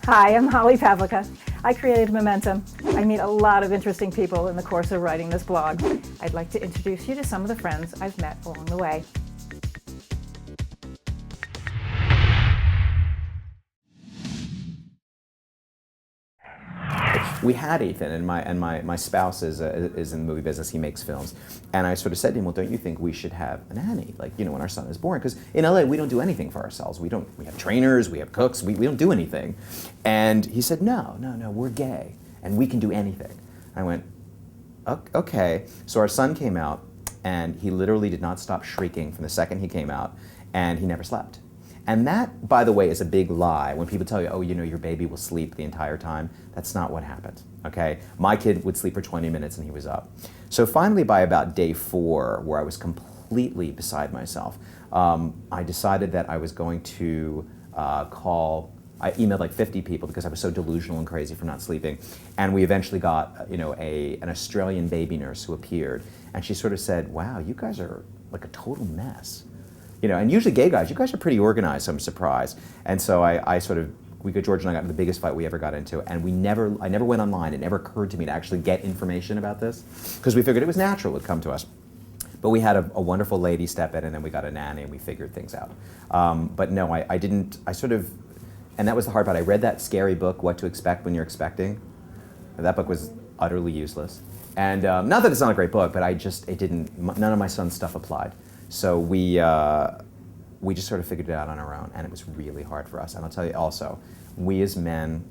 Hi, I'm Holly Pavlica. I created Momentum. I meet a lot of interesting people in the course of writing this blog. I'd like to introduce you to some of the friends I've met along the way. We had Ethan, and my spouse is in the movie business. He makes films, and I sort of said to him, "Well, don't you think we should have a nanny? Like, when our son is born, because in LA we don't do anything for ourselves. We have trainers, we have cooks, we don't do anything." And he said, "No, we're gay, and we can do anything." I went, "Okay." So our son came out, and he literally did not stop shrieking from the second he came out, and he never slept. And that, by the way, is a big lie. When people tell you, "Oh, your baby will sleep the entire time," that's not what happened, okay? My kid would sleep for 20 minutes and he was up. So finally, by about day 4, where I was completely beside myself, I decided that I was going to I emailed like 50 people because I was so delusional and crazy from not sleeping. And we eventually got, an Australian baby nurse who appeared. And she sort of said, "Wow, you guys are like a total mess." And usually gay guys, you guys are pretty organized, so I'm surprised. And so George and I got into the biggest fight we ever got into, and I never went online. It never occurred to me to actually get information about this, because we figured it was natural, it would come to us. But we had a wonderful lady step in, and then we got a nanny, and we figured things out. But no, I didn't, and that was the hard part. I read that scary book, What to Expect When You're Expecting. That book was utterly useless. And not that it's not a great book, but none of my son's stuff applied. So we just sort of figured it out on our own, and it was really hard for us. And I'll tell you also, we as men,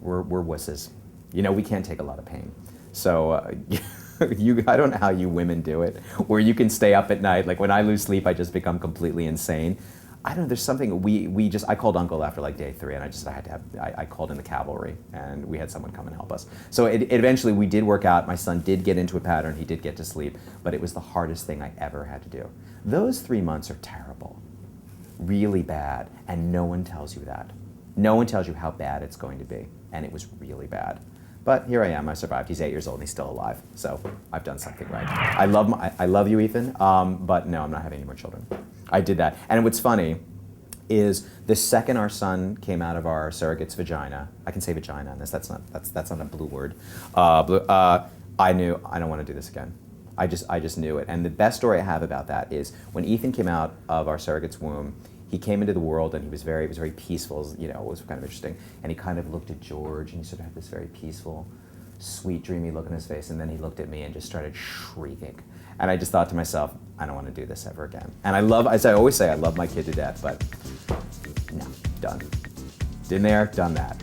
we're wusses. We can't take a lot of pain. So I don't know how you women do it, where you can stay up at night. Like when I lose sleep, I just become completely insane. I don't know, there's something, I called Uncle after like day 3, and I called in the cavalry, and we had someone come and help us. So eventually we did work out. My son did get into a pattern, he did get to sleep, but it was the hardest thing I ever had to do. Those 3 months are terrible, really bad, and no one tells you that. No one tells you how bad it's going to be, and it was really bad. But here I am, I survived. He's 8 years old and he's still alive, so I've done something right. I love you, Ethan, but no, I'm not having any more children. I did that. And what's funny is the second our son came out of our surrogate's vagina, I can say vagina on this, that's not a blue word, I knew I don't want to do this again. I just knew it. And the best story I have about that is when Ethan came out of our surrogate's womb, he came into the world and he was very peaceful, it was kind of interesting. And he kind of looked at George and he sort of had this very peaceful, sweet, dreamy look on his face, and then he looked at me and just started shrieking. And I just thought to myself, I don't want to do this ever again. And as I always say, I love my kid to death, but no, done. Been there, done that.